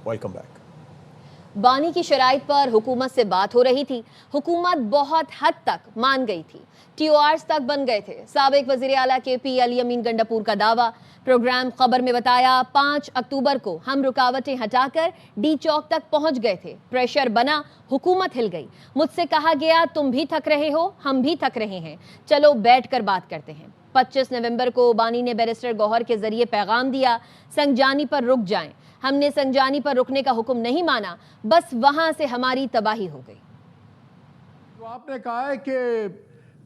Welcome back. बानी की शराइत पर हुकूमत से बात हो रही थी। हुकूमत बहुत हद तक मान गई थी। TORs तक बन गए थे। साबिक वज़ीर आला KP अली अमीन गंडापुर का दावा। प्रोग्राम खबर में बताया 5 अक्टूबर को हम रुकावटें हटाकर D चौक तक पहुंच गए थे। प्रेशर बना, हुकूमत हिल गई। मुझसे कहा गया तुम भी थक रहे हो, हम भी थक रहे हैं, चलो बैठकर बात करते हैं। 25 नवंबर को बानी ने बैरिस्टर गौहर के जरिए पैगाम दिया, संगजानी पर रुक जाएं। हमने संगजानी पर रुकने का हुक्म नहीं माना, बस वहां से हमारी तबाही हो गई। तो आपने कहा है कि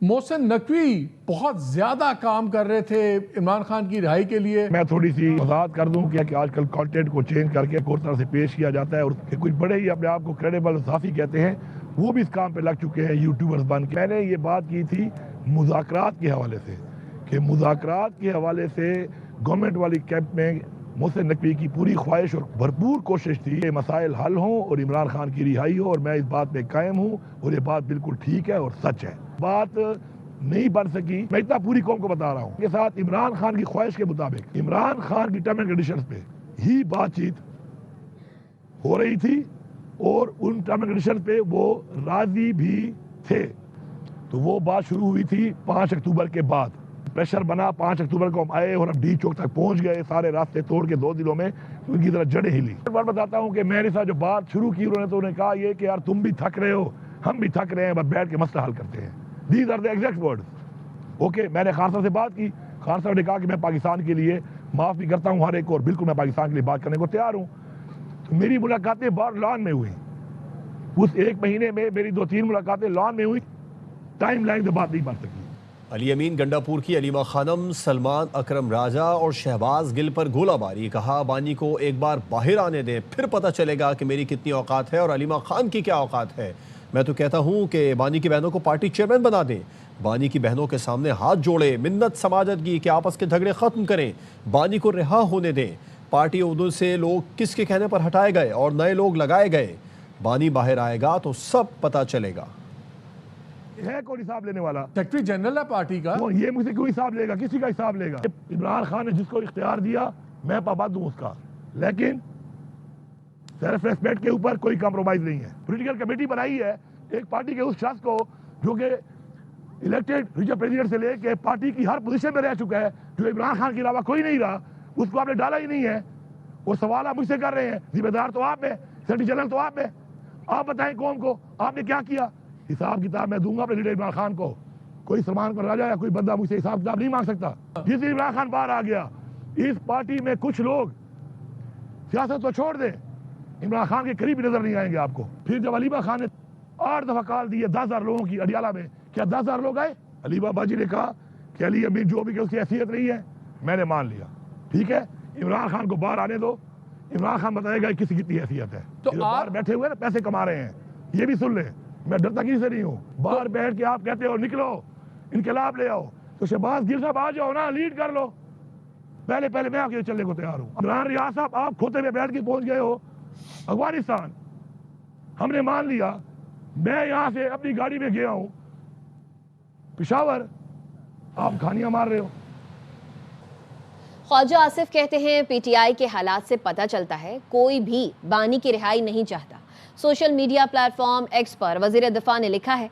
मोहसिन नकवी बहुत ज्यादा काम कर रहे थे इमरान खान की रिहाई के लिए। मैं थोड़ी सी वजाहत कर दूं कि आजकल कंटेंट को चेंज करके एक और तरह से पेश किया जाता है और कुछ बड़े ही अपने आप को क्रेडिबल सहाफ़ी कहते हैं, वो भी इस काम पे लग चुके हैं यूट्यूबर्स बन के। मैंने ये बात की थी मुज़ाकरात के हवाले से कि मुज़ाकरात के हवाले से गवर्नमेंट वाली कैंप में मोहसिन नकवी की पूरी ख्वाहिश और भरपूर कोशिश थी कि मसाइल हल हों और इमरान खान की रिहाई हो, और मैं इस बात पे कायम हूँ और ये बात बिल्कुल ठीक है और सच है। बात नहीं बन सकी, मैं इतना पूरी कौम को बता रहा हूँ के साथ इमरान खान की ख्वाहिश के मुताबिक इमरान खान की टर्म एंड कंडीशंस पे ही बातचीत हो रही थी और उन टर्म एंड कंडीशंस पे वो राजी भी थे। तो वो बात शुरू हुई थी 5 अक्टूबर के बाद। प्रेशर बना, 5 अक्टूबर को हम आए और हम D चौक तक पहुंच गए, सारे रास्ते तोड़ के 2 दिनों में उनकी तरह जड़ें हिली। एक बार बताता हूँ कि मेरे साथ जो बात शुरू की उन्होंने, तो उन्होंने कहा ये कि यार तुम भी थक रहे हो, हम भी थक रहे हैं, बस बैठ के मसला हल करते हैं। These are the exact words। Okay, मैंने खान साहब से बात की, खान साहब ने कहा कि मैं पाकिस्तान के लिए माफ़ भी करता हूँ हर एक, और बिल्कुल मैं पाकिस्तान के लिए बात करने को तैयार हूँ। तो मेरी मुलाकातें बाहर लॉन में हुई, उस 1 महीने में मेरी 2-3 मुलाकातें लॉन में हुई, टाइम लाइन से बात नहीं बन सकी। अली अमीन गंडापुर की अलीमा खानम, सलमान अकरम राजा और शहबाज गिल पर गोलाबारी। कहा बानी को एक बार बाहर आने दें, फिर पता चलेगा कि मेरी कितनी औकात है और अलीमा खान की क्या औकात है। मैं तो कहता हूँ कि बानी की बहनों को पार्टी चेयरमैन बना दें। बानी की बहनों के सामने हाथ जोड़े, मिन्नत समाजत की कि आपस के झगड़े खत्म करें, बानी को रिहा होने दें। पार्टी उहदों से लोग किसके कहने पर हटाए गए और नए लोग लगाए गए। बानी बाहर आएगा तो सब पता चलेगा। है कौन हिसाब लेने वाला? सेक्रेटरी जनरल है पार्टी का। वो ये मुझसे क्यों हिसाब लेगा? किसी का हिसाब लेगा? इमरान खान ने जिसको इख्तियार दिया मैं पाबंद हूँ उसका, लेकिन सेल्फ रेस्पेक्ट के ऊपर कोई कॉम्प्रोमाइज नहीं है। पॉलिटिकल कमेटी बनाई है एक पार्टी के उस शख्स को जो कि इलेक्टेड रीजनल प्रेसिडेंट से लेके पार्टी की हर पोजीशन में रह चुका है, जो इमरान खान के अलावा कोई नहीं रहा, उसको आपने डाला ही नहीं है। और सवाल आप मुझसे कर रहे हैं, जिम्मेदार तो आप है, सेक्रेटरी जनरल तो आप है, आप बताएं कौम को आपने क्या किया। हिसाब किताब मैं दूंगा अपने लीडर इमरान खान को। कोई सलमान पर राजा या कोई बंदा मुझसे हिसाब किताब नहीं मांग सकता। जिस दिन इमरान खान बाहर आ गया, इस पार्टी में कुछ लोग, सियासत तो छोड़ दे, इमरान खान के करीब नजर नहीं आएंगे आपको। फिर जब अलीमा खान ने 8 दफा कॉल दी है 10,000 लोगों की अडियाला में, क्या 10,000 लोग आए? अलीमा बाजी ने कहा कि अली अमीन जो भी उसकी हैसियत नहीं है, मैंने मान लिया, ठीक है, इमरान खान को बाहर आने दो, इमरान खान बताएगा किसी कितनी हैसियत है। तो बाहर बैठे हुए ना पैसे कमा रहे हैं, ये भी सुन ले, मैं डरता किसी से नहीं हूँ। बाहर बैठ के आप कहते हो निकलो इनकलाब ले आओ, तो शहबाज गिल साहब आ जाओ ना, लीड कर लो। पहले मैं आपके चलने को तैयार हूँ। इमरान रियाज साहब आप खोते में बैठ के पहुंच गए हो अफगानिस्तान, हमने मान लिया। मैं यहाँ से अपनी गाड़ी में गया हूँ पेशावर, आप खानियां मार रहे हो। ख्वाजा आसिफ कहते हैं PTI के हालात से पता चलता है कोई भी बानी की रिहाई नहीं चाहता। सोशल मीडिया प्लेटफॉर्म X पर वज़ीर दिफा ने लिखा है,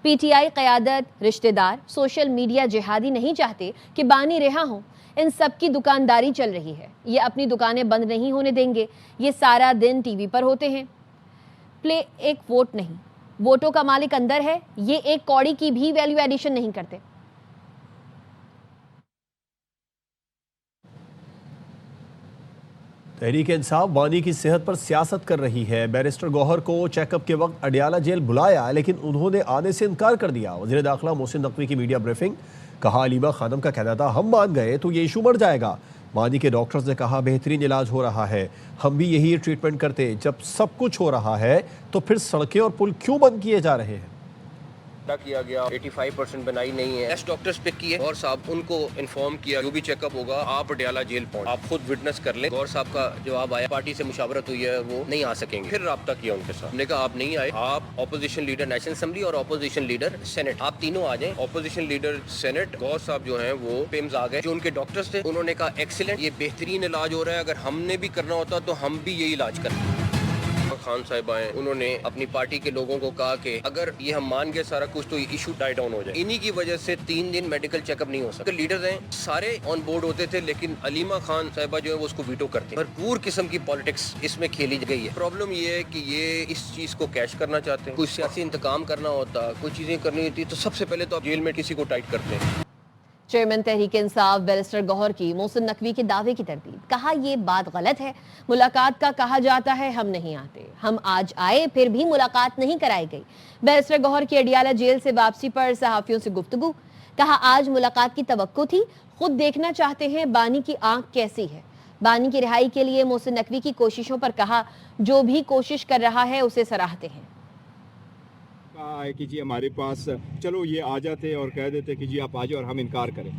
PTI क़यादत, रिश्तेदार, सोशल मीडिया जिहादी नहीं चाहते कि बानी रिहा हों। इन सब की दुकानदारी चल रही है, ये अपनी दुकानें बंद नहीं होने देंगे। ये सारा दिन TV पर होते हैं। प्ले एक वोट नहीं, वोटों का मालिक अंदर है, ये एक कौड़ी की भी वैल्यू एडिशन नहीं करते। तहरीक इंसाफ बानी की सेहत पर सियासत कर रही है। बैरिस्टर गौहर को चेकअप के वक्त अडियाला जेल बुलाया, लेकिन उन्होंने आने से इनकार कर दिया। वज़ीर दाखिला मोहसिन नकवी की मीडिया ब्रीफिंग। कहा अलीमा खानम का कहना था हम मान गए तो ये इशू बढ़ जाएगा। बानी के डॉक्टर्स ने कहा बेहतरीन इलाज हो रहा है, हम भी यही ट्रीटमेंट करते। जब सब कुछ हो रहा है तो फिर सड़कें और पुल क्यों बंद किए जा रहे हैं? रब्ता किया गया, 85% बनाई नहीं है, टेस्ट डॉक्टर्स पिक किए, गौर साहब उनको इन्फॉर्म किया जो भी चेकअप होगा आप पटियाला जेल पहुंच, आप खुद विटनेस कर लें। गौर साहब का जवाब आया पार्टी से मुशावरत हुई है, वो नहीं आ सकेंगे। फिर रब्ता किया उनके साथ, हमने कहा आप नहीं आए, आप अपोजिशन लीडर नेशनल असेंबली और अपोजिशन लीडर सेनेट, आप तीनों आ जाएं। अपोजिशन लीडर सेनेट गौर साहब जो हैं वो पिम्स आ गए, जो उनके डॉक्टर्स थे उन्होंने कहा एक्सीलेंट, ये बेहतरीन इलाज हो रहा है, अगर हमने भी करना होता तो हम भी यही इलाज करते। खान साहब आए, उन्होंने अपनी पार्टी के लोगों को कहा कि अगर ये हम मान गए सारा कुछ तो ये इशू डाई डाउन हो जाए। इन्हीं की वजह से 3 दिन मेडिकल चेकअप नहीं हो सकता। लीडर्स हैं सारे ऑन बोर्ड होते थे, लेकिन अलीमा खान साहिबा जो है वो उसको वीटो करते हैं। भरपूर किस्म की पॉलिटिक्स इसमें खेली गई है। प्रॉब्लम ये है कि ये इस चीज को कैश करना चाहते हैं। कोई सियासी इंतकाम करना होता, कोई चीजें करनी होती तो सबसे पहले तो आप जेल में किसी को टाइट करते हैं। चेयरमैन तहरीक इंसाफ बैरिस्टर गौहर की मोहसिन नकवी के दावे की तरदीद, कहा ये बात गलत है, मुलाकात का कहा जाता है, हम नहीं आते, हम आज आए फिर भी मुलाकात नहीं कराई गई। बैरिस्टर गौहर की अडियाला जेल से वापसी पर सहाफियों से गुफ्तगू, कहा आज मुलाकात की तवक्को थी, खुद देखना चाहते हैं बानी की आंख कैसी है। बानी की रिहाई के लिए मोहसिन नकवी की कोशिशों पर कहा जो भी कोशिश कर रहा है उसे सराहते हैं। है कि जी हमारे पास चलो ये आ जाते और कह देते कि जी आप आ जाओ और हम इनकार करें,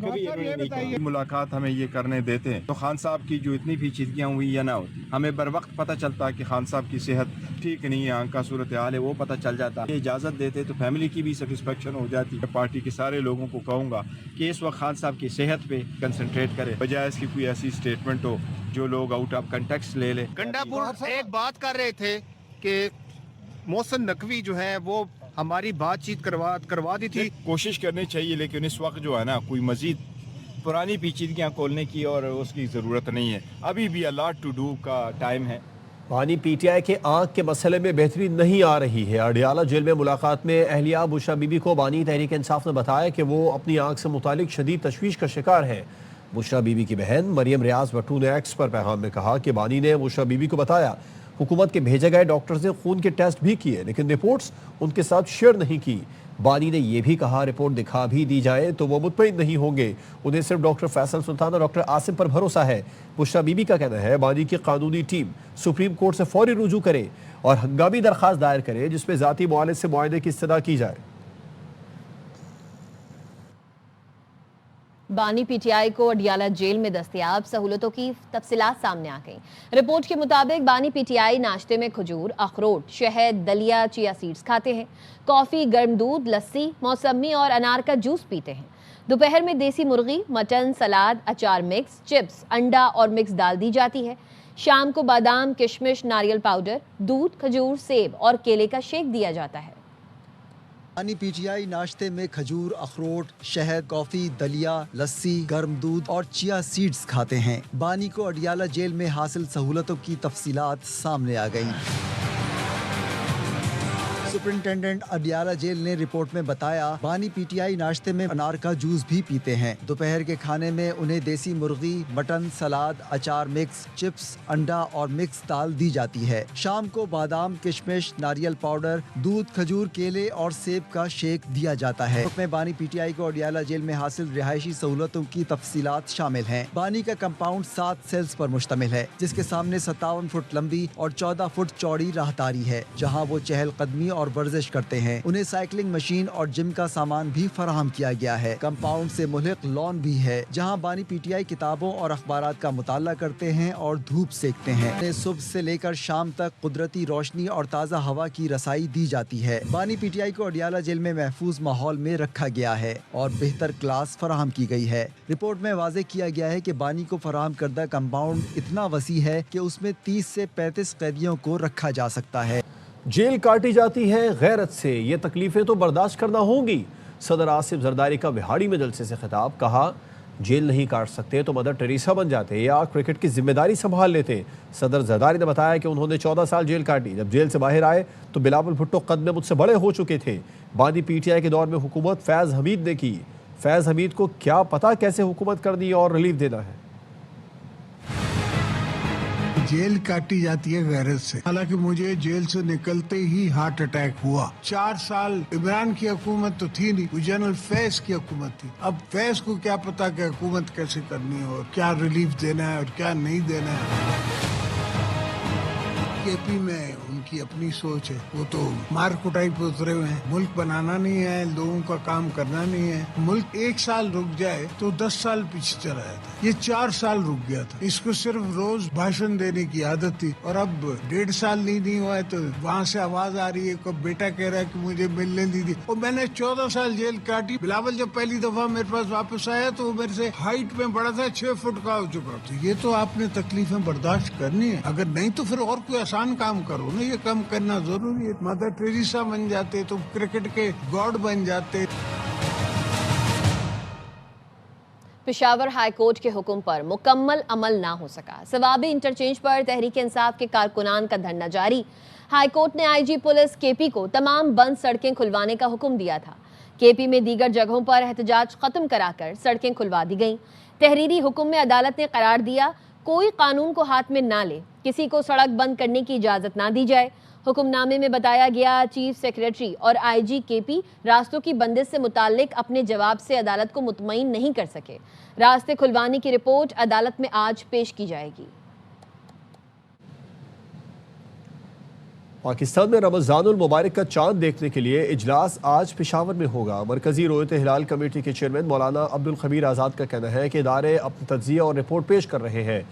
कभी इन्होंने नहीं कहा। मुलाकात हमें ये करने देते हैं तो खान साहब की जो इतनी भी चीज़ियाँ हुई या ना होती, हमें बर वक्त पता चलता कि खान साहब की सेहत ठीक नहीं है, आंख का सूरत हाल है, वो पता चल जाता। ये इजाज़त देते तो फैमिली की भी सेटिस्फेक्शन हो जाती है। पार्टी के सारे लोगों को कहूँगा कि इस वक्त खान साहब की सेहत पे कंसंट्रेट करें, बजाय इसकी कोई ऐसी स्टेटमेंट हो जो लोग आउट ऑफ कंटेक्स्ट ले लें। गंडापुर एक बात कर रहे थे कि मोहसिन नकवी जो है वो हमारी बातचीत करवा दी थी। कोशिश करनी चाहिए, लेकिन इस वक्त जो है ना कोई मजीद पुरानी पेचीदगियाँ खोलने की और उसकी ज़रूरत नहीं है। अभी भी अलॉट टू डू का टाइम है। बानी पीटीआई के आंख के मसले में बेहतरी नहीं आ रही है। अडियाला जेल में मुलाकात में अहलिया बुशरा बीबी को बानी तहरीक इंसाफ ने बताया कि वो अपनी आंख से मुतालिक शदीद तशवीश का शिकार है। बुशरा बीबी की बहन मरियम रियाज भट्टू ने एक्स पर पैगाम में कहा कि बानी ने बुशरा बीबी को बताया हुकूमत के भेजे गए डॉक्टर्स ने खून के टेस्ट भी किए, लेकिन रिपोर्ट्स उनके साथ शेयर नहीं की। बानी ने यह भी कहा रिपोर्ट दिखा भी दी जाए तो वो मुतमईन नहीं होंगे, उन्हें सिर्फ डॉक्टर फैसल सुल्तान और डॉक्टर आसिम पर भरोसा है। बुशरा बीबी का कहना है बानी की कानूनी टीम सुप्रीम कोर्ट से फौरी रुजू करे और हंगामी दरख्वास्त दायर करे जिसमें ज़ाती मुआलिज से मुआयने की इस्तदा की जाए। बानी पीटीआई को अडियाला जेल में दस्तयाब सहूलतों की तफसीलात सामने आ गईं। रिपोर्ट के मुताबिक बानी पीटीआई नाश्ते में खजूर, अखरोट, शहद, दलिया, चिया सीड्स खाते हैं, कॉफ़ी, गर्म दूध, लस्सी, मौसमी और अनार का जूस पीते हैं। दोपहर में देसी मुर्गी, मटन, सलाद, अचार मिक्स, चिप्स, अंडा और मिक्स दाल दी जाती है। शाम को बादाम, किशमिश, नारियल पाउडर, दूध, खजूर, सेब और केले का शेक दिया जाता है। बानी पीटीआई नाश्ते में खजूर, अखरोट, शहद, कॉफी, दलिया, लस्सी, गर्म दूध और चिया सीड्स खाते हैं। बानी को अडियाला जेल में हासिल सहूलतों की तफसीलात सामने आ गईं। सुपरिंटेंडेंट अडियाला जेल ने रिपोर्ट में बताया बानी पीटीआई नाश्ते में अनार का जूस भी पीते हैं। दोपहर के खाने में उन्हें देसी मुर्गी, मटन, सलाद, अचार मिक्स, चिप्स, अंडा और मिक्स दाल दी जाती है। शाम को बादाम, किशमिश, नारियल पाउडर, दूध, खजूर, केले और सेब का शेक दिया जाता है। में बानी पीटीआई को अडियाला जेल में हासिल रिहायशी सहूलतों की तफसीलात शामिल हैं। बानी का कंपाउंड 7 सेल्स पर मुश्तमिल है, जिसके सामने 57 फुट लंबी और 14 फुट चौड़ी राहदारी है, जहाँ वो चहलकदमी और वर्जिश करते हैं। उन्हें साइकिलिंग मशीन और जिम का सामान भी फराहम किया गया है। कंपाउंड से मुल्हिक लॉन भी है, जहां बानी पीटीआई किताबों और अखबारात का मुताला करते हैं और धूप सेकते हैं। उन्हें सुबह से लेकर शाम तक कुदरती रोशनी और ताज़ा हवा की रसाई दी जाती है। बानी पीटीआई को अडियाला जेल में महफूज माहौल में रखा गया है और बेहतर क्लास फराहम की गई है। रिपोर्ट में वाज़ेह किया गया है कि बानी को फराहम करदा कंपाउंड इतना वसी है कि उसमें 30 से 35 कैदियों को रखा जा सकता है। जेल काटी जाती है गैरत से, ये तकलीफें तो बर्दाश्त करना होंगी। सदर आसिफ जरदारी का बिहाड़ी में जलसे से खिताब, कहा जेल नहीं काट सकते तो मदर टेरेसा बन जाते या क्रिकेट की जिम्मेदारी संभाल लेते। सदर जरदारी ने बताया कि उन्होंने 14 साल जेल काटी। जब जेल से बाहर आए तो बिलावल भुट्टो कद में मुझसे बड़े हो चुके थे। बानी पीटीआई के दौर में हुकूमत फैज़ हमीद ने की। फैज़ हमीद को क्या पता कैसे हुकूमत करनी और रिलीफ देना है। जेल काटी जाती है गैरत से। हालांकि मुझे जेल से निकलते ही हार्ट अटैक हुआ। 4 साल इमरान की हुकूमत तो थी नहीं, वो जनरल फैज की हुकूमत थी। अब फैज को क्या पता कि हुकूमत कैसे करनी है और क्या रिलीफ देना है और क्या नहीं देना है। केपी में उनकी अपनी सोच है, वो तो मार कुटाई पे उतरे हुए हैं। मुल्क बनाना नहीं है, लोगों का काम करना नहीं है। मुल्क 1 साल रुक जाए तो 10 साल पीछे चला जाता है। ये 4 साल रुक गया था। इसको सिर्फ रोज भाषण देने की आदत थी, और अब 1.5 साल नहीं हुआ है तो वहाँ से आवाज आ रही है, को बेटा कह रहा है कि मुझे मिलने दी। और मैंने 14 साल जेल काटी। बिलावल जब पहली दफा मेरे पास वापस आया तो वो मेरे से हाइट में बड़ा था, 6 फुट का हो चुका था। ये तो आपने तकलीफें बर्दाश्त करनी है, अगर नहीं तो फिर और कोई आसान काम करो ना, ये कम करना जरूरी है। मदर टेरेसा बन जाते तो क्रिकेट के गॉड बन जाते। पेशावर हाई कोर्ट के हुक्म पर मुकम्मल अमल ना हो सका। सवाबी इंटरचेंज पर तहरीक इंसाफ के कारकुनान का धरना जारी। हाई कोर्ट ने आईजी पुलिस केपी को तमाम बंद सड़कें खुलवाने का हुक्म दिया था। केपी में दीगर जगहों पर एहतजाज खत्म कराकर सड़कें खुलवा दी गईं। तहरीरी हुक्म में अदालत ने करार दिया, कोई कानून को हाथ में ना ले, किसी को सड़क बंद करने की इजाजत ना दी जाए। हुक्मनामे में बताया गया, चीफ सेक्रेटरी और आईजी केपी रास्तों की बंदिश से मुताल्लिक अपने जवाब से अदालत को मुतमईन नहीं कर सके। रास्ते खुलवाने की रिपोर्ट अदालत में आज पेश की जाएगी। पाकिस्तान में रमज़ानुल मुबारक का चांद देखने के लिए इजलास आज पेशावर में होगा। मरकजी रोयत हिलाल कमेटी के चेयरमैन मौलाना अब्दुल खबीर आज़ाद का कहना है कि इदारे अपनी तज्ज़िया और रिपोर्ट पेश कर रहे हैं।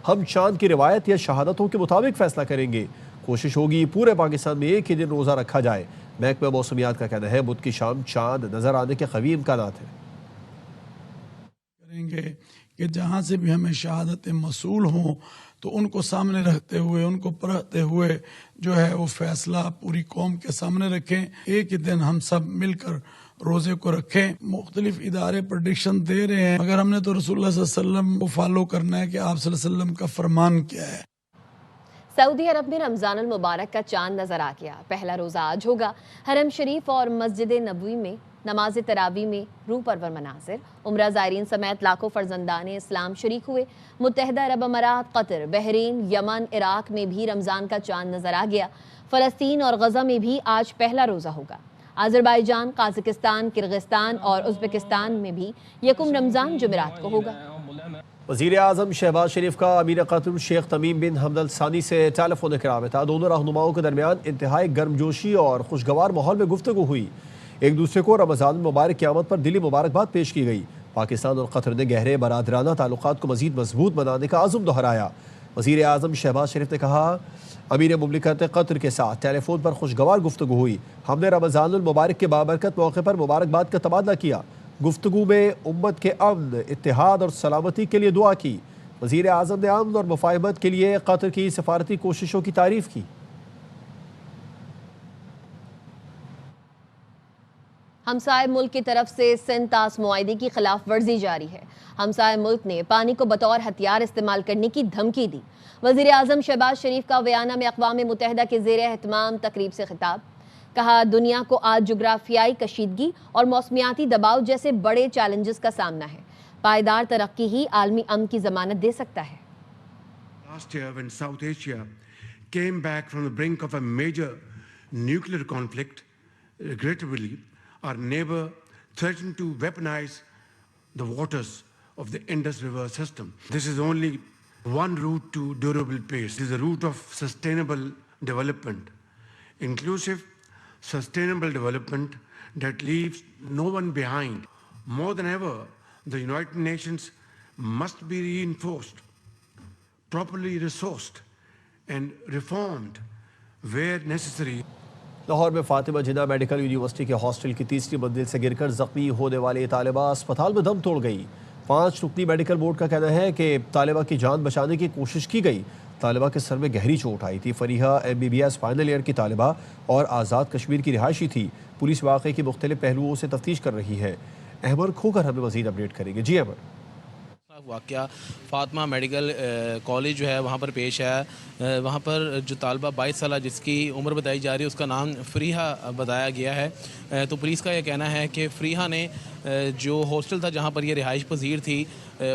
हम चांद की रिवायत या शहादतों के मुताबिक फैसला करेंगे। कोशिश होगी पूरे पाकिस्तान में एक ही दिन रोज़ा रखा जाए। महकमा मौसमियात का कहना है बुध की शाम चांद नज़र आने के कवी इम्कानात हैं। करेंगे कि जहाँ से भी हमें शहादतें मसूल हों तो उनको सामने रखते हुए, उनको परखते हुए जो है वो फैसला पूरी कौम के सामने रखें। एक ही दिन हम सब मिलकर रोजे को रखें। मुख्तलिफ इदारे प्रेडिक्शन दे रहे हैं, मगर हमने तो रसूलुल्लाह सल्लल्लाहु अलैहि वसल्लम को फॉलो करना है कि आप सल्लल्लाहु अलैहि वसल्लम का फरमान क्या है। सऊदी अरब में रमज़ानुल मुबारक का चांद नजर आ गया। पहला रोज़ा आज होगा। हरम शरीफ और मस्जिद नबवी में नमाज तरावी में रूह परवर मनाजिर। उम्रा ज़ायरीन समेत लाखों फर्जंदान इस्लाम शरीक हुए। मुत्तहिदा अरब अमारात, कतर, बहरीन, यमन, इराक में भी रमज़ान का चांद नजर आ गया। फ़लस्तीन और गज़ा में भी आज पहला रोज़ा होगा। अज़रबैजान, काज़ाकिस्तान, किर्गिस्तान और उज़्बेकिस्तान में भी यकुम रमज़ान जुमेरात को होगा। वज़ीर आज़म शहबाज शरीफ का अमीर क़ासिम शेख तमीम बिन हमद अल सानी से टेलीफोनिक राबता। दोनों रहनुमाओं के दरमियान इंतहाई गर्मजोशी और खुशगवार माहौल में गुफ्तगू हुई। एक दूसरे को रमज़ान मुबारक की आमद पर दिली मुबारकबाद पेश की गई। पाकिस्तान और कतर ने गहरे बरादराना ताल्लुकात को मज़ीद मजबूत बनाने का आज़म दोहराया। वज़ीर आज़म शहबाज शरीफ ने कहा, अमीर मुमलिकत कतर के साथ टेलीफोन पर खुशगवार गुफ्तगू हुई। हमने रमज़ानुल मुबारक के बाबरकत मौके पर मुबारकबाद का तबादला किया। गुफ्तगू में उम्मत के अमन, इत्तेहाद और सलामती के लिए दुआ की। वज़ीर आज़म ने अमन और मुफाहमत के लिए कतर की सफारती कोशिशों की तारीफ़ की। हमसाय मुल्क की तरफ से सिंध तास मुआहदे की खिलाफ वर्जी जारी है। हमसाय मुल्क ने पानी को बतौर हथियार इस्तेमाल करने की धमकी दी। वज़ीर आज़म शहबाज शरीफ का बयाना में अक़वाम मुत्तहिदा के ज़ेर एहतमाम तकरीब से खिताब। कहा, दुनिया को आज जुग्राफियाई कशीदगी और मौसमियाती दबाव जैसे बड़े चैलेंजेस का सामना है। पायदार तरक्की ही आलमी अमन की ज़मानत दे सकता है। Last year when South Asia came back from the brink of a major nuclear conflict, regrettably our neighbor threatened to weaponize the waters of the Indus River system. This is only one route to durable peace. It is a route of sustainable development, inclusive, sustainable development that leaves no one behind. More than ever, the United Nations must be reinforced, properly resourced and reformed where necessary. Lahore में फातिमा जिन्ना medical university के hostel की तीसरी मंजिल से गिरकर जख्मी होने वाली तालिबा अस्पताल में दम तोड़ गई। 5 रुकनी मेडिकल बोर्ड का कहना है कि तालिबा की जान बचाने की कोशिश की गई। तालिबा के सर में गहरी चोट आई थी। फरीहा MBBS फाइनल ईयर की तालिबा और आज़ाद कश्मीर की रिहायशी थी। पुलिस वाक़े की मुख्तलिफ पहलुओं से तफ्तीश कर रही है। अहमद खोकर हमें मज़ीद अपडेट करेंगे। जी अहमद। वाक़या फ़ातिमा मेडिकल कॉलेज जो है वहाँ पर पेश है। वहाँ पर जो तालबा 22 साल जिसकी उम्र बताई जा रही है उसका नाम फ़रीहा बताया गया है। तो पुलिस का यह कहना है कि फ़रीहा ने جو ہاسٹل تھا جہاں پر یہ رہائش پذیر تھی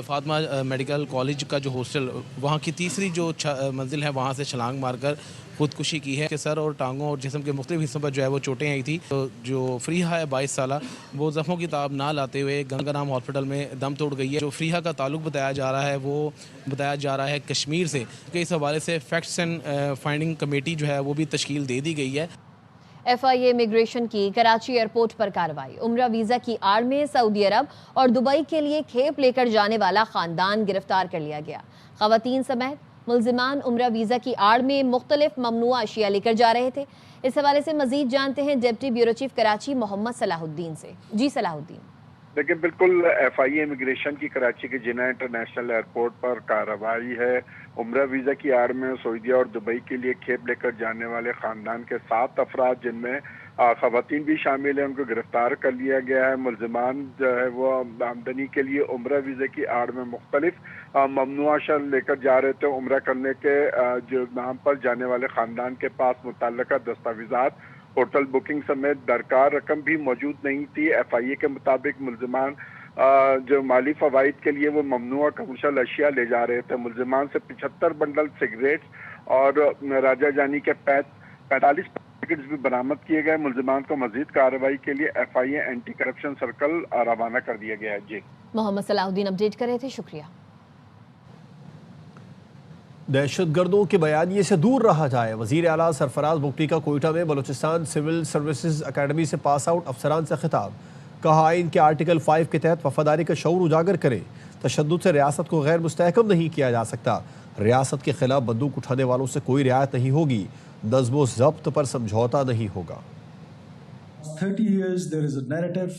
فاطمہ میڈیکل کالج کا جو ہاسٹل، وہاں کی تیسری جو منزل ہے وہاں سے چھلانگ مار کر خودکشی کی ہے. کہ سر اور ٹانگوں اور جسم کے مختلف حصوں پر جو ہے وہ چوٹیں آئی تھی. تو جو فریحہ ہے 22 سالہ، وہ زخموں کی تاب نہ لاتے ہوئے گنگا رام ہاسپٹل میں دم توڑ گئی ہے. جو فریحہ کا تعلق بتایا جا رہا ہے وہ بتایا جا رہا ہے کشمیر سے، کہ اس حوالے سے فیکٹس اینڈ فائنڈنگ کمیٹی جو ہے وہ بھی تشکیل دے دی گئی ہے. ایف آئی اے امیگریشن کی کراچی ایئرپورٹ پر کارروائی. عمرہ ویزا کی آڑ میں سعودی عرب اور دبئی کے لیے کھیپ لے کر جانے والا خاندان گرفتار کر لیا گیا. خواتین سمیت ملزمان عمرہ ویزا کی آڑ میں مختلف ممنوع اشیاء لے کر جا رہے تھے. اس حوالے سے مزید جانتے ہیں ڈپٹی بیورو چیف کراچی محمد صلاح الدین سے. جی صلاح الدین. لیکن بالکل ایف آئی اے امیگریشن کی کراچی کے جناح انٹرنیشنل ایئرپورٹ پر کارروائی ہے. عمرہ ویزا کی آڑ میں سعودیہ اور دبئی کے لیے کھیپ لے کر جانے والے خاندان کے 7 افراد جن میں خواتین بھی شامل ہیں ان کو گرفتار کر لیا گیا ہے. ملزمان جو ہے وہ آمدنی کے لیے عمرہ ویزے کی آڑ میں مختلف ممنوع اشیاء لے کر جا رہے تھے. عمرہ کرنے کے جو نام پر جانے والے خاندان کے پاس متعلقہ دستاویزات، ہوٹل بکنگ سمیت درکار رقم بھی موجود نہیں تھی. ایف آئی اے کے مطابق ملزمان جو مالی فوائد کے لیے وہ ممنوع کمرشل اشیاء لے جا رہے تھے. ملزمان سے 75 بنڈل سگریٹس اور راجہ جانی کے 45 پیکٹس بھی برآمد کیے گئے. ملزمان کو مزید کارروائی کے لیے F I a anti corruption circle روانہ کر دیا گیا ہے. جی محمد صلاح الدین اپڈیٹ کر رہے تھے، شکریہ. دہشت گردوں کے بیانیے سے دور رہا جائے. وزیر اعلیٰ سرفراز بگٹی کا کوئٹہ میں بلوچستان سول سروسز اکیڈمی سے پاس آؤٹ افسران سے خطاب. کہا آئین کے آرٹیکل 5 کے تحت وفاداری کا شعور اجاگر کریں. تشدد سے ریاست کو غیر مستحکم نہیں کیا جا سکتا. ریاست کے خلاف بندوق اٹھانے والوں سے کوئی رعایت نہیں ہوگی. نظم و ضبط پر سمجھوتا نہیں ہوگا. 30 years there is a narrative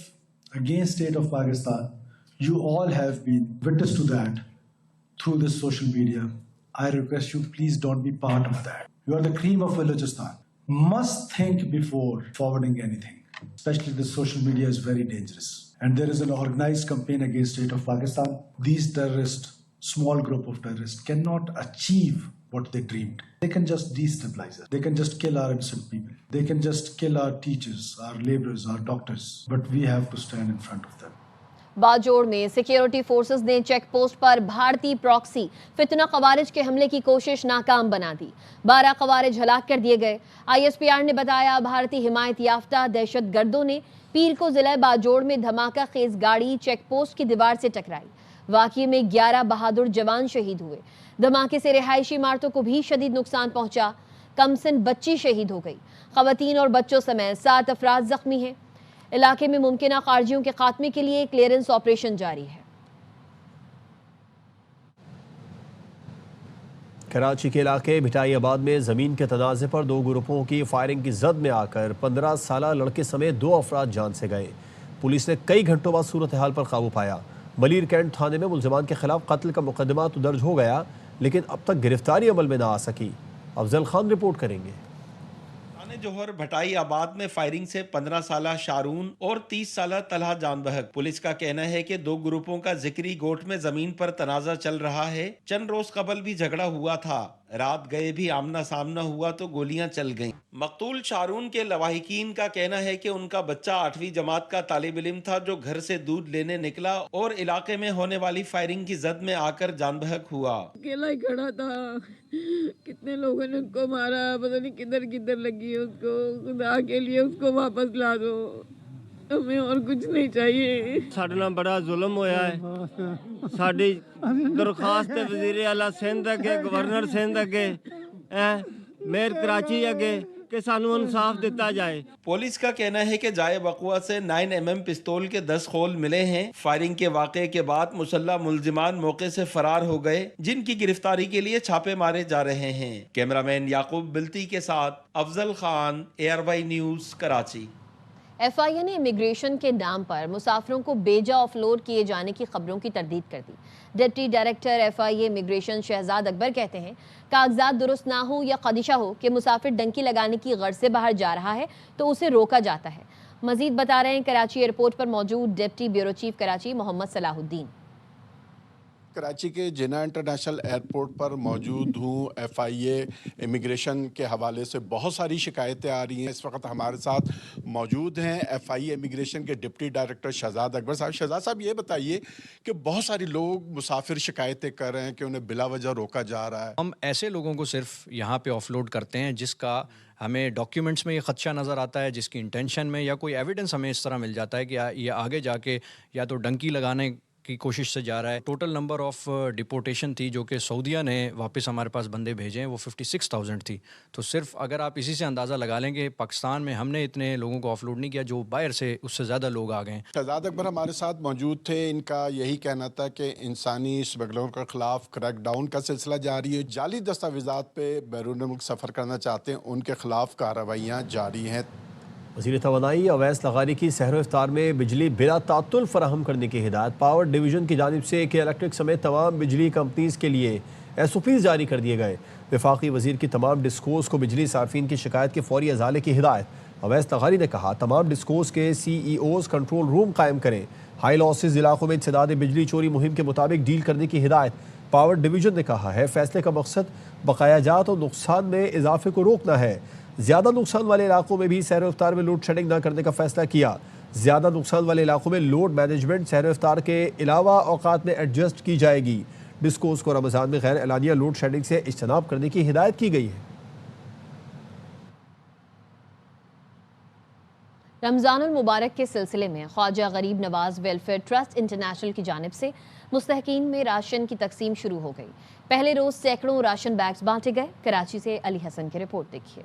against state of Pakistan. You all have been witness to that through this social media. I request you, please don't be part of that. You are the cream of Balochistan. Must think before forwarding anything. Especially this social media is very dangerous. And there is an organized campaign against state of Pakistan. These terrorists, small group of terrorists, cannot achieve what they dreamed. They can just destabilize us. They can just kill our innocent people. They can just kill our teachers, our laborers, our doctors. But we have to stand in front of them. Bajaur میں security forces نے check post پر بھارتی proxy فتنہ خوارج کے حملے کی کوشش ناکام بنا دی. 12 خوارج ہلاک کر دیے گئے. آئی ایس پی آر نے بتایا بھارتی حمایت یافتہ دہشت گردوں نے پیر کو ضلع باجوڑ میں دھماکہ خیز گاڑی چیک پوسٹ کی دیوار سے ٹکرائی. واقعے میں 11 بہادر جوان شہید ہوئے. دھماکے سے رہائشی عمارتوں کو بھی شدید نقصان پہنچا. کم سن بچی شہید ہو گئی. خواتین اور بچوں سمیت 7 افراد زخمی ہیں. علاقے میں ممکنہ خارجیوں کے خاتمے کے لیے کلیئرنس آپریشن جاری ہے. کراچی کے علاقے بھٹائی آباد میں زمین کے تنازع پر 2 گروپوں کی فائرنگ کی زد میں آ کر 15 سالہ لڑکے سمیت 2 افراد جان سے گئے. پولیس نے کئی گھنٹوں بعد صورتحال پر قابو پایا. بلیر کینٹ تھانے میں ملزمان کے خلاف قتل کا مقدمہ تو درج ہو گیا لیکن اب تک گرفتاری عمل میں نہ آ سکی. افضل خان رپورٹ کریں گے. جوہر بھٹائی آباد میں فائرنگ سے 15 سالہ شارون اور 30 سالہ طلحہ جان بحق. پولیس کا کہنا ہے کہ 2 گروپوں کا ذکری گوٹ میں زمین پر تنازع چل رہا ہے. چند روز قبل بھی جھگڑا ہوا تھا. رات گئے بھی آمنا سامنا ہوا تو گولیاں چل گئیں. مقتول شارون کے لواحقین کا کہنا ہے کہ ان کا بچہ 8ویں جماعت کا طالب علم تھا جو گھر سے دودھ لینے نکلا اور علاقے میں ہونے والی فائرنگ کی زد میں آ کر جان بحق ہوا. اکیلا ہی کھڑا تھا. کتنے لوگوں نے ان کو مارا, پتہ نہیں کدھر کدھر لگی. اس کو خدا کے لیے اس کو واپس لا دو, ہمیں اور کچھ نہیں چاہیے. ساڈے نال بڑا ظلم ہویا ہے. ساڈی درخواست وزیر اعلیٰ سندھ اگے, گورنر سندھ اگے, میئر کراچی اگے کہ سانو انصاف دیتا جائے. پولیس کا کہنا ہے کہ جائے وقوع سے 9mm پستول کے 10 خول ملے ہیں. فائرنگ کے واقعے کے بعد مسلح ملزمان موقع سے فرار ہو گئے جن کی گرفتاری کے لیے چھاپے مارے جا رہے ہیں. کیمرامین یعقوب بلتی کے ساتھ Afzal Khan, ARY news, Karachi. F I A نے امیگریشن کے نام پر مسافروں کو بیجا آف لوڈ کیے جانے کی خبروں کی تردید کر دی. Deputy director F I a immigration Shahzad اکبر کہتے ہیں کاغذات درست نہ ہو یا خدشہ ہو کہ مسافر ڈنکی لگانے کی غرض سے باہر جا رہا ہے تو اسے روکا جاتا ہے. مزید بتا رہے ہیں کراچی ایئرپورٹ پر موجود ڈپٹی بیورو چیف کراچی محمد صلاح الدین. کراچی کے جناح انٹرنیشنل ایئرپورٹ پر موجود ہوں. FIA امیگریشن کے حوالے سے بہت ساری شکایتیں آ رہی ہیں. اس وقت ہمارے ساتھ موجود ہیں FIA امیگریشن کے ڈپٹی ڈائریکٹر شہزاد اکبر صاحب. شہزاد صاحب یہ بتائیے کہ بہت سارے لوگ مسافر شکایتیں کر رہے ہیں کہ انہیں بلا وجہ روکا جا رہا ہے. ہم ایسے لوگوں کو صرف یہاں پہ آف لوڈ کرتے ہیں جس کا ہمیں ڈاکیومنٹس میں یہ خدشہ نظر آتا ہے, جس کی انٹینشن میں یا کوئی ایویڈنس ہمیں اس طرح مل جاتا ہے کہ یہ آگے جا کے یا تو ڈنکی لگانے کی کوشش سے جا رہا ہے. ٹوٹل نمبر آف ڈپورٹیشن تھی جو کہ سعودیہ نے واپس ہمارے پاس بندے بھیجے ہیں وہ 56,000 تھی. تو صرف اگر آپ اسی سے اندازہ لگا لیں کہ پاکستان میں ہم نے اتنے لوگوں کو آف لوڈ نہیں کیا, جو باہر سے اس سے زیادہ لوگ آ گئے ہیں. شہزاد اکبر ہمارے ساتھ موجود تھے. ان کا یہی کہنا تھا کہ انسانی اسمگلروں کے خلاف کریک ڈاؤن کا سلسلہ جاری ہے. جعلی دستاویزات پہ بیرون ملک سفر کرنا چاہتے ہیں ان کے خلاف کارروائیاں جاری ہیں. وزیر توانائی اویس لغاری کی سحر و افطار میں بجلی بلا تعطل فراہم کرنے کی ہدایت. پاور ڈویژن کی جانب سے کہ الیکٹرک سمیت تمام بجلی کمپنیز کے لیے SOPs جاری کر دیے گئے. وفاقی وزیر کی تمام ڈسکوز کو بجلی صارفین کی شکایت کے فوری ازالے کی ہدایت. اویس لغاری نے کہا تمام ڈسکوز کے CEOs کنٹرول روم قائم کریں. ہائی لاسز علاقوں میں انسداد بجلی چوری مہم کے مطابق ڈیل کرنے کی ہدایت. پاور ڈویژن نے کہا ہے فیصلے کا مقصد بقایا جات اور نقصان میں اضافے کو روکنا ہے. زیادہ نقصان والے علاقوں میں بھی سحر و افطار میں لوڈ شیڈنگ نہ کرنے کا فیصلہ کیا. زیادہ نقصان والے علاقوں میں لوڈ مینجمنٹ سحر و افطار کے علاوہ اوقات میں ایڈجسٹ کی جائے گی. ڈسکوز کو رمضان میں غیر اعلانیہ لوڈ شیڈنگ سے اجتناب کرنے کی ہدایت کی گئی ہے. رمضان المبارک کے سلسلے میں خواجہ غریب نواز ویلفیئر ٹرسٹ انٹرنیشنل کی جانب سے مستحقین میں راشن کی تقسیم شروع ہو گئی. پہلے روز سینکڑوں راشن بیگز بانٹے گئے. کراچی سے علی حسن کی رپورٹ دیکھیے.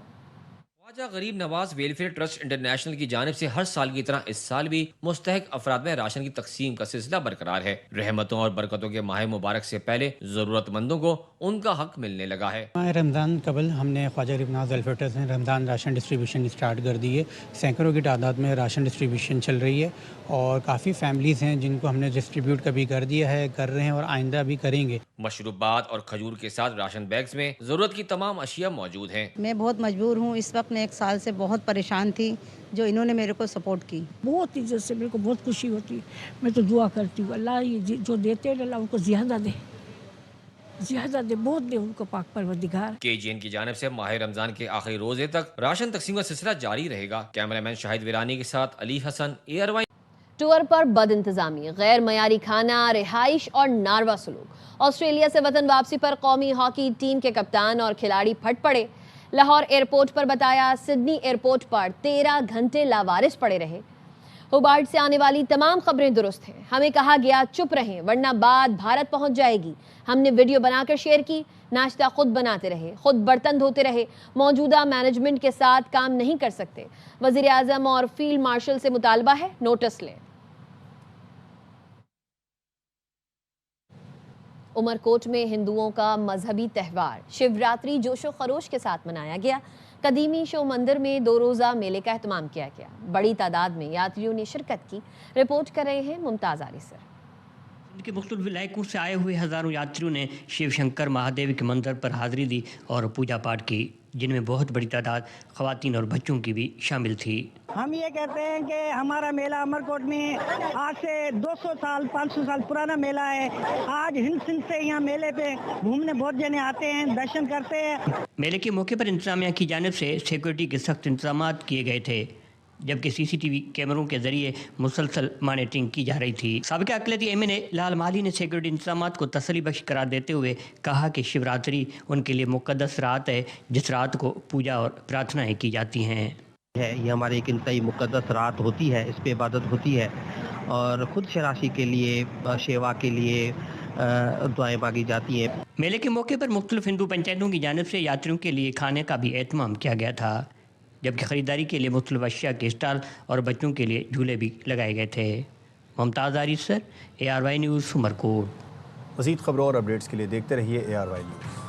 خواجہ غریب نواز ویلفیئر ٹرسٹ انٹرنیشنل کی جانب سے ہر سال کی طرح اس سال بھی مستحق افراد میں راشن کی تقسیم کا سلسلہ برقرار ہے. رحمتوں اور برکتوں کے ماہ مبارک سے پہلے ضرورت مندوں کو ان کا حق ملنے لگا ہے. ماہ رمضان قبل ہم نے خواجہ غریب نواز ویلفیئر ٹرسٹ نے رمضان راشن ڈسٹریبیوشن اسٹارٹ کر دی ہے. سینکڑوں کی تعداد میں راشن ڈسٹریبیوشن چل رہی ہے اور کافی فیملیز ہیں جن کو ہم نے ڈسٹریبیوٹ کبھی کر دیا ہے, کر رہے ہیں اور آئندہ بھی کریں گے. مشروبات اور کھجور کے ساتھ راشن بیگز میں ضرورت کی تمام اشیاء موجود ہیں. میں بہت مجبور ہوں اس وقت. میں 1 سال سے بہت پریشان تھی جو انہوں نے میرے کو سپورٹ کی. بہت عزت سے میرے کو بہت خوشی ہوتی ہے. میں تو دعا کرتی ہوں اللہ یہ جو دیتے ہیں اللہ ان کو زیادہ دے, زیادہ دے, بہت دے ان کو پاک پروردگار. KGN کی جانب سے ماہ رمضان کے آخری روزے تک راشن تقسیم کا سلسلہ جاری رہے گا. کیمرہ مین شاہد ویرانی کے ساتھ علی حسن, ARY. ٹور پر بد انتظامی, غیر معیاری کھانا, رہائش اور ناروا سلوک. آسٹریلیا سے وطن واپسی پر قومی ہاکی ٹیم کے کپتان اور کھلاڑی پھٹ پڑے. لاہور ایئرپورٹ پر بتایا, سڈنی ایئرپورٹ پر 13 گھنٹے لاوارث پڑے رہے. ہوبارٹ سے آنے والی تمام خبریں درست ہیں. ہمیں کہا گیا چپ رہیں ورنہ بات بھارت پہنچ جائے گی. ہم نے ویڈیو بنا کر شیئر کی. ناشتہ خود بناتے رہے, خود برتن دھوتے رہے. موجودہ مینجمنٹ کے ساتھ کام نہیں کر سکتے. وزیر اعظم اور فیلڈ مارشل سے مطالبہ ہے نوٹس لیں. عمرکوٹ میں ہندوؤں کا مذہبی تہوار شیوراتری جوش و خروش کے ساتھ منایا گیا. قدیمی شو مندر میں 2 روزہ میلے کا اہتمام کیا گیا. بڑی تعداد میں یاتریوں نے شرکت کی. رپورٹ کر رہے ہیں ممتاز علی سر. ان کے مختلف علاقوں سے آئے ہوئے ہزاروں یاتریوں نے شیو شنکر مہادیو کے مندر پر حاضری دی اور پوجا پاٹ کی, جن میں بہت بڑی تعداد خواتین اور بچوں کی بھی شامل تھی. ہم یہ کہتے ہیں کہ ہمارا میلہ امرکوٹ میں آج سے 200 سال 500 سال پرانا میلہ ہے. آج ہند سندھ سے یہاں میلے پہ گھومنے بہت جنے آتے ہیں, درشن کرتے ہیں. میلے کے موقع پر انتظامیہ کی جانب سے سیکورٹی کے سخت انتظامات کیے گئے تھے, جبکہ CCTV کیمروں کے ذریعے مسلسل مانیٹرنگ کی جا رہی تھی. سابقہ اقلیتی MNA لال مالی نے سیکورٹی انتظامات کو تسلی بخش قرار دیتے ہوئے کہا کہ شیوراتری ان کے لیے مقدس رات ہے, جس رات کو پوجا اور پرارتھنائیں کی جاتی ہیں. یہ ہماری ایک انتہائی مقدس رات ہوتی ہے, اس پہ عبادت ہوتی ہے اور خود شراشی کے لیے, شیوا کے لیے دعائیں مانگی جاتی ہیں. میلے کے موقع پر مختلف ہندو پنچایتوں کی جانب سے یاتریوں کے لیے کھانے کا بھی اہتمام کیا گیا تھا, جبکہ خریداری کے لیے مختلف اشیاء کے اسٹال اور بچوں کے لیے جھولے بھی لگائے گئے تھے. ممتاز عارف سر, ARY نیوز, عمرکوٹ. مزید خبروں اور اپڈیٹس کے لیے دیکھتے رہیے ARY نیوز.